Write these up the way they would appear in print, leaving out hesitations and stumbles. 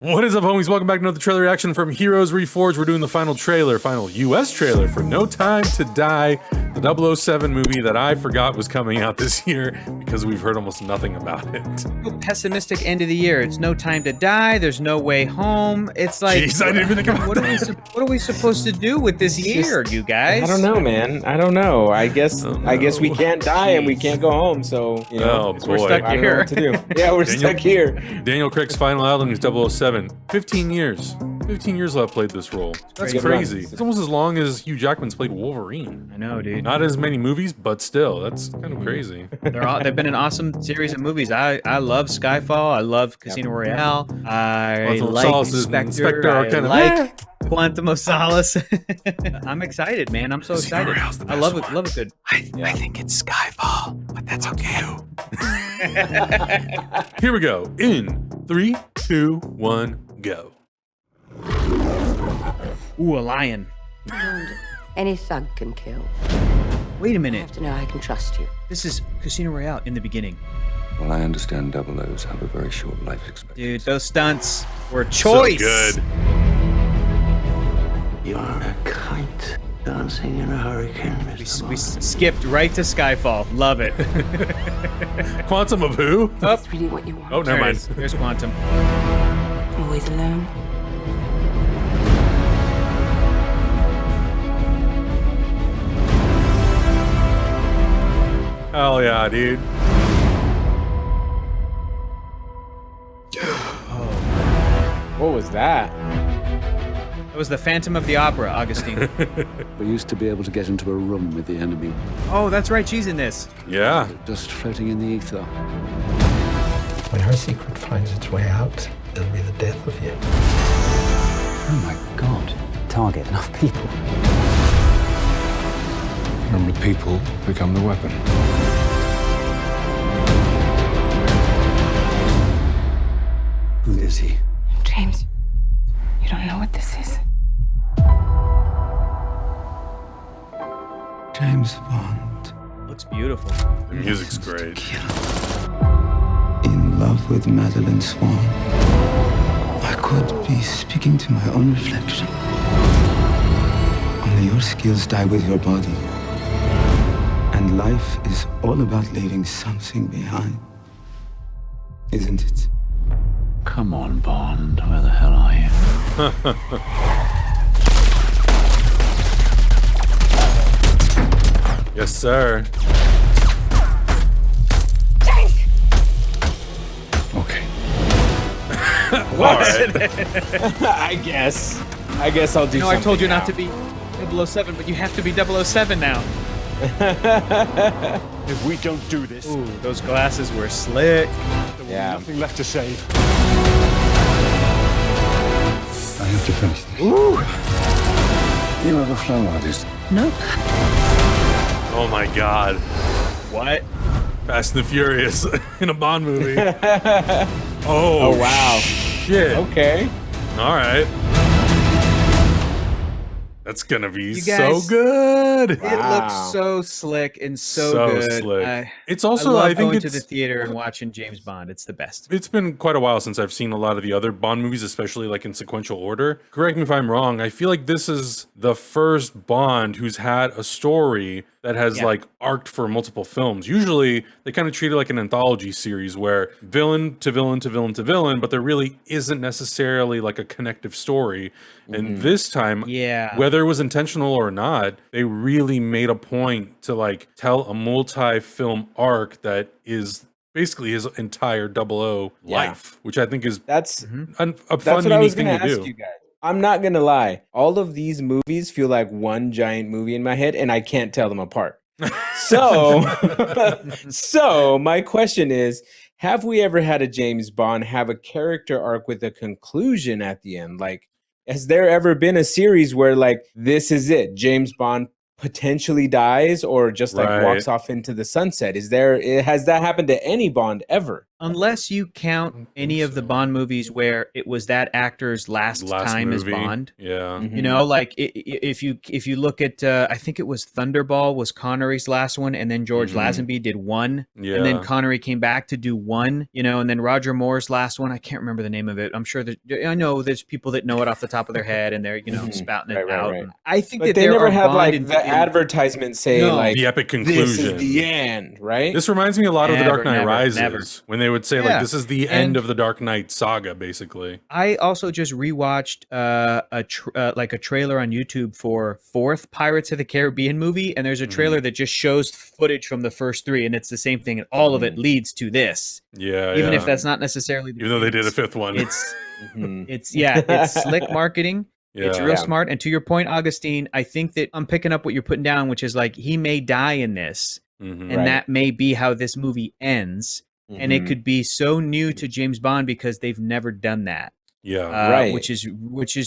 What is up, homies? Welcome back to another trailer reaction from Heroes Reforged. We're doing the final US trailer for No Time to Die, the 007 movie that I forgot was coming out this year because we've heard almost nothing about it. Pessimistic end of the year. It's No Time to Die. There's No Way Home. It's like, Jeez, I didn't even think about that. What are we supposed to do with this year, you guys? I don't know, man. I don't know. I guess we can't die and we can't go home. So you know, boy. We're stuck I don't know here. what to do. Yeah, we're stuck here. Daniel Craig's final album is 007. 15 years. 15 years I've played this role. That's crazy. It's almost as long as Hugh Jackman's played Wolverine. I know, dude. Not as many movies, but still, that's kind of crazy. They've been an awesome series of movies. I love Skyfall. I love Casino Royale. I like Spectre. I like Quantum of Solace. I'm excited, man. I'm so excited. I love it. Love it. Good. I think it's Skyfall, but that's okay. Here we go. In 3, 2, 1, go. Ooh, a lion. Any thug can kill. Wait a I minute. have to know I can trust you. This is Casino Royale in the beginning. Well, I understand double O's have a very short life expectancy. Dude, those stunts were choice. So good. You are a kite dancing in a hurricane, Mr. We skipped right to Skyfall. Love it. Quantum of who? Oh, That's really what you want. Oh, never mind. There's Quantum. Always alone. Hell yeah, dude. What was that? It was the Phantom of the Opera, Augustine. We used to be able to get into a room with the enemy, Oh, that's right. She's in this. Yeah. just floating in the ether. When her secret finds its way out, it'll be the death of you. Oh my God. Target enough people. Remember, people become the weapon. Who is he? James, you don't know what this is. James Bond. Looks beautiful. The music's great. In love with Madeline Swan. I could be speaking to my own reflection. Only your skills die with your body. And life is all about leaving something behind. Isn't it? Come on, Bond. Where the hell are you? Yes, sir. Okay. All right. I guess I'll do No, something I told you now. not to be 007, but you have to be 007 now. If we don't do this, Ooh, those glasses were slick. Yeah. nothing left to save. I have to finish this. You ever flown like this? Oh my God. What? Fast and the Furious in a Bond movie. Oh, wow. Shit. Okay. All right. That's gonna be You so guys- good. It looks so slick and so good. slick. It's I also, love I think going to it's the theater and watching James Bond. It's the best. It's been quite a while since I've seen a lot of the other Bond movies, especially like in sequential order. Correct me if I'm wrong. I feel like this is the first Bond who's had a story that has like arced for multiple films. Usually they kind of treat it like an anthology series where villain to villain to villain to villain, but there really isn't necessarily like a connective story. And this time, whether it was intentional or not, they really made a point to like tell a multi-film arc that is basically his entire 00 life, which I think is That's a fun, what I unique was thing gonna to ask do. you guys. I'm not gonna lie. All of these movies feel like one giant movie in my head, and I can't tell them apart. So, so my question is: have we ever had a James Bond have a character arc with a conclusion at the end? Like, has there ever been a series where like this is it? James Bond potentially dies, or just like walks off into the sunset? Has that happened to any Bond ever? unless you count any of the Bond movies where it was that actor's last time as movie. Bond. Yeah. You know, like if you look at, I think it was Thunderball was Connery's last one, and then George Lazenby did one, and then Connery came back to do one, you know, and then Roger Moore's last one, I can't remember the name of it. I'm sure that I know there's people that know it off the top of their head, and they're, you know, spouting it out. Right. I think But that they there never are had Bond like in- the advertisement say No. like The epic this conclusion. is the end, right? This reminds me a lot of The Dark Knight Never, Rises, never. when they would say Yeah. like this is the end And- of the Dark Knight saga, basically. I also just rewatched like a trailer on YouTube for fourth Pirates of the Caribbean movie, and there's a trailer that just shows footage from the first three, and it's the same thing, and all of it leads to this. Yeah, Even yeah. if that's not necessarily the Even though they did a case. fifth one. It's it's slick marketing. It's Yeah. real Yeah. smart. And to your point, Augustine, I think that I'm picking up what you're putting down, which is like he may die in this, Mhm. and Right. that may be how this movie ends. And it could be so new to James Bond because they've never done that. Yeah. Right. Which is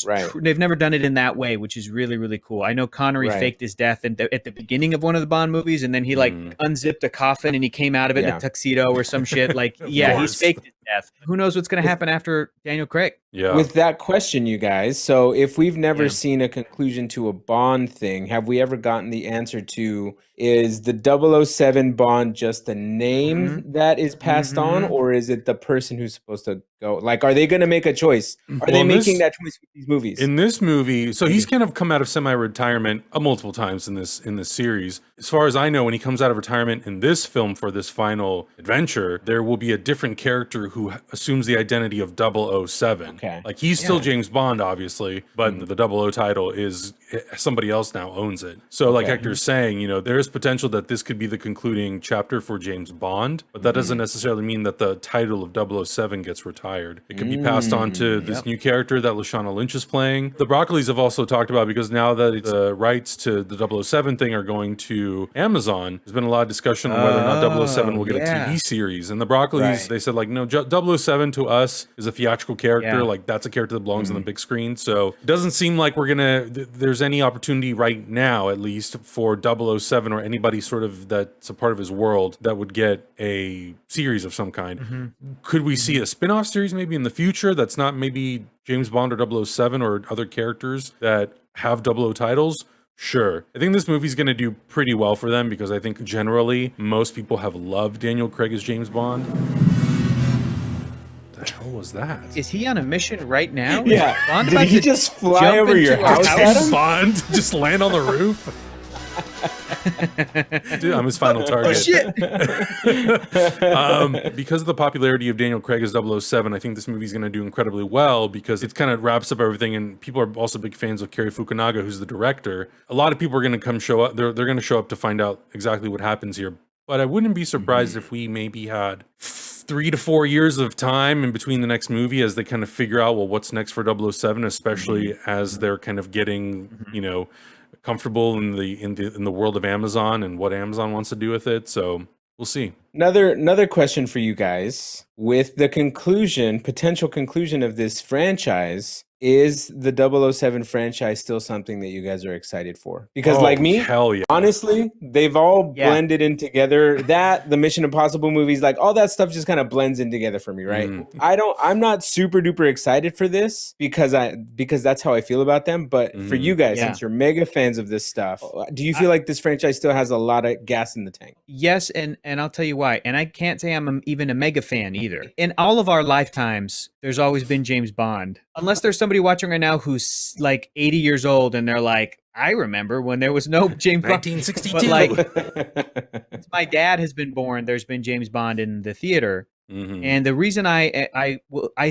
Right. they've never done it in that way, which is really, really cool. I know Connery Right. faked his death at the beginning of one of the Bond movies, and then he like unzipped a coffin and he came out of it in Yeah. a tuxedo or some shit. Like, Of yeah, course. he's faked his death. Who knows what's going to happen after Daniel Craig? Yeah. With that question, you guys, so if we've never Yeah. seen a conclusion to a Bond thing, have we ever gotten the answer to is the 007 Bond just the name that is passed on, or is it the person who's supposed to go? Like, are they going to make a choice? Are Well, they in making this- that choice with these movies? In this movie, so he's kind of come out of semi-retirement multiple times in this series. As far as I know, when he comes out of retirement in this film for this final adventure, there will be a different character who assumes the identity of 007. Okay. Like he's still James Bond, obviously, but the 00 title is somebody else now owns it. So, like Hector's saying, you know, there is potential that this could be the concluding chapter for James Bond, but that doesn't necessarily mean that the title of 007 gets retired. It could be passed on to this new character that Lashana Lynch is playing. The Broccolis have also talked about, because now that the rights to the 007 thing are going to Amazon, there's been a lot of discussion on whether or not 007 will get a TV series. And the Broccolis, they said like, no, 007 to us is a theatrical character. Yeah. Like that's a character that belongs on the big screen. So it doesn't seem like there's any opportunity right now, at least for 007 or anybody sort of that's a part of his world that would get a series of some kind. Could we see a spin-off series maybe in the future that's not maybe James Bond or 007 or other characters that have 00 titles? Sure. I think this movie's going to do pretty well for them, because I think generally most people have loved Daniel Craig as James Bond. The hell was that? Is he on a mission right now? Yeah. Is Bond Did about he to just fly jump over your into our house, house? Adam? Bond just land on the roof? Dude, I'm his final target. Shit. Because of the popularity of Daniel Craig as 007, I think this movie's going to do incredibly well, because it kind of wraps up everything. And people are also big fans of Cary Fukunaga, who's the director. A lot of people are going to come show up. They're going to show up to find out exactly what happens here. But I wouldn't be surprised if we maybe had 3 to 4 years of time in between the next movie as they kind of figure out, well, what's next for 007, especially as they're kind of getting, you know, comfortable in the world of Amazon and what Amazon wants to do with it. So we'll see. Another question for you guys. With the potential conclusion of this franchise, is the 007 franchise still something that you guys are excited for? Because like me, hell yeah. honestly, they've all blended in together. That, the Mission Impossible movies, like all that stuff just kind of blends in together for me, right? I'm not super duper excited for this because that's how I feel about them. But for you guys, since you're mega fans of this stuff, do you feel like this franchise still has a lot of gas in the tank? Yes, and I'll tell you why. And I can't say I'm even a mega fan either. In all of our lifetimes, there's always been James Bond. Unless there's somebody watching right now who's like 80 years old and they're like, I remember when there was no James Bond. 1962. But like, since my dad has been born, there's been James Bond in the theater. And the reason I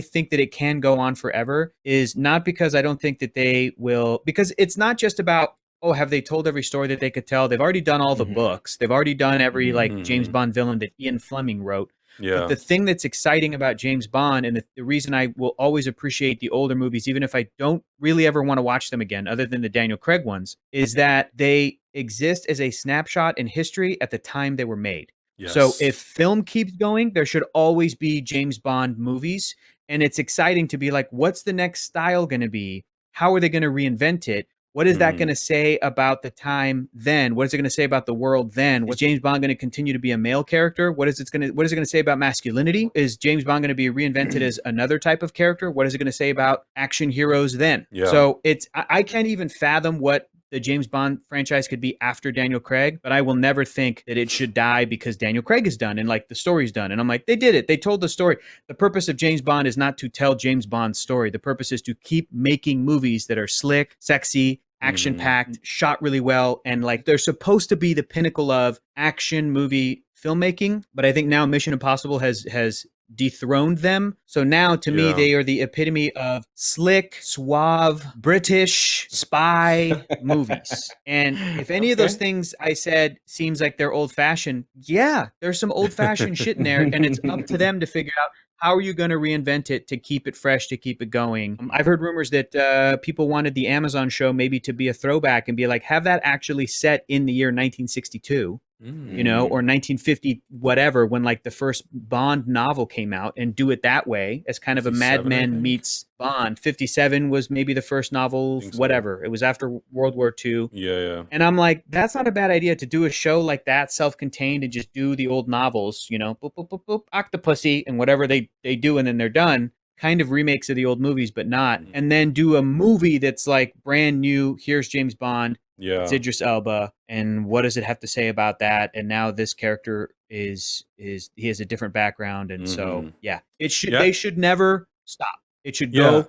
think that it can go on forever is not because I don't think that they will, because it's not just about, oh, have they told every story that they could tell? They've already done all the books. They've already done every like James Bond villain that Ian Fleming wrote. Yeah. But the thing that's exciting about James Bond, and the reason I will always appreciate the older movies, even if I don't really ever want to watch them again, other than the Daniel Craig ones, is that they exist as a snapshot in history at the time they were made. Yes. So if film keeps going, there should always be James Bond movies. And it's exciting to be like, what's the next style going to be? How are they going to reinvent it? What is that going to say about the time then? What is it going to say about the world then? Is James Bond going to continue to be a male character? What is it going to say about masculinity? Is James Bond going to be reinvented as another type of character? What is it going to say about action heroes then? Yeah. So I can't even fathom what the James Bond franchise could be after Daniel Craig, but I will never think that it should die because Daniel Craig is done and like the story's done. And I'm like, they did it. They told the story. The purpose of James Bond is not to tell James Bond's story. The purpose is to keep making movies that are slick, sexy, action-packed, shot really well, and like they're supposed to be the pinnacle of action movie filmmaking. But I think now Mission Impossible has dethroned them. So now to me, they are the epitome of slick, suave, British spy movies. And if any of those things I said seems like they're old fashioned, yeah, there's some old fashioned shit in there. And it's up to them to figure out how are you going to reinvent it to keep it fresh, to keep it going. I've heard rumors that people wanted the Amazon show maybe to be a throwback and be like, have that actually set in the year 1962. You know, or 1950, whatever, when like the first Bond novel came out, and do it that way as kind of a Mad Men meets Bond. 57 was maybe the first novel, whatever. It was after World War II. Yeah. And I'm like, that's not a bad idea to do a show like that, self-contained, and just do the old novels, you know, boop, boop, boop, boop, Octopussy, and whatever they do, and then they're done. Kind of remakes of the old movies, but not. And then do a movie that's like brand new. Here's James Bond. Yeah. It's Idris Elba, and what does it have to say about that? And now this character is he has a different background, and so they should never stop. It should go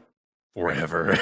forever.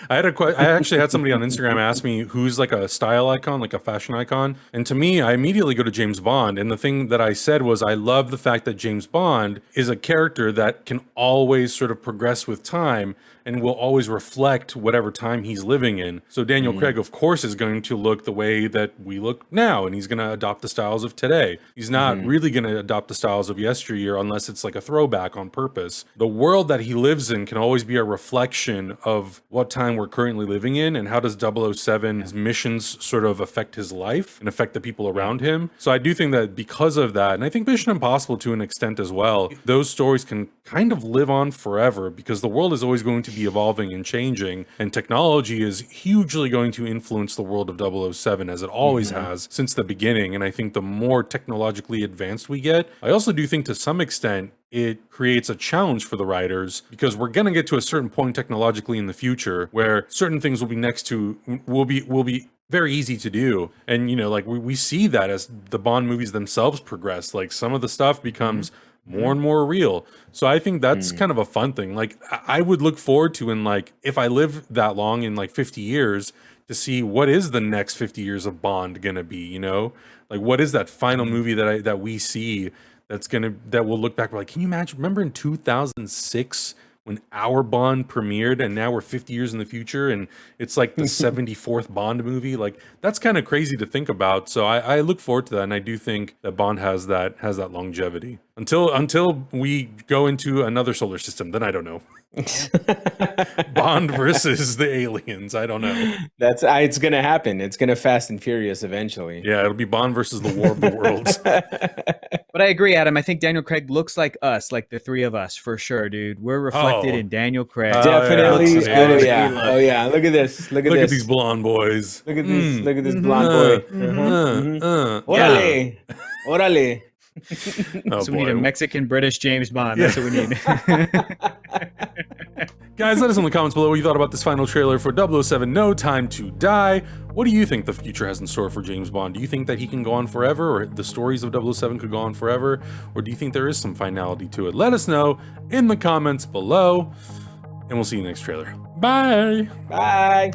I actually had somebody on Instagram ask me who's like a style icon, like a fashion icon. And to me, I immediately go to James Bond. And the thing that I said was, I love the fact that James Bond is a character that can always sort of progress with time and will always reflect whatever time he's living in. So Daniel Craig, of course, is going to look the way that we look now, and he's going to adopt the styles of today. He's not really going to adopt the styles of yesteryear unless it's like a throwback on purpose. The world that he lives in can always be a reflection of what time we're currently living in, and how does 007's missions sort of affect his life and affect the people around him. So I do think that because of that, and I think Mission Impossible to an extent as well, those stories can kind of live on forever, because the world is always going to be evolving and changing, and technology is hugely going to influence the world of 007, as it always has since the beginning. And I think the more technologically advanced we get, I also do think to some extent it creates a challenge for the writers, because we're going to get to a certain point technologically in the future where certain things will be very easy to do. And, you know, like we see that as the Bond movies themselves progress, like some of the stuff becomes more and more real. So I think that's kind of a fun thing. Like I would look forward to, in like, if I live that long, in like 50 years, to see what is the next 50 years of Bond gonna be, you know? Like what is that final movie that we see that we'll look back like, can you imagine, remember in 2006 when our Bond premiered, and now we're 50 years in the future and it's like the 74th Bond movie? Like that's kind of crazy to think about. So I look forward to that, and I do think that Bond has that longevity until we go into another solar system. Then I don't know. Bond versus the aliens. I don't know. It's gonna happen. It's gonna Fast and Furious eventually. Yeah, it'll be Bond versus the War of the Worlds. But I agree, Adam. I think Daniel Craig looks like us, like the three of us, for sure, dude. We're reflected in Daniel Craig. Definitely. Yeah. Oh yeah. Look at this. Look at these blonde boys. Look at this. Look at this blonde boy. Orale. Orale. So we need a Mexican-British James Bond. That's what we need. Guys, let us know in the comments below what you thought about this final trailer for 007 No Time to Die. What do you think the future has in store for James Bond? Do you think that he can go on forever, or the stories of 007 could go on forever? Or do you think there is some finality to it? Let us know in the comments below, and we'll see you next trailer. Bye! Bye!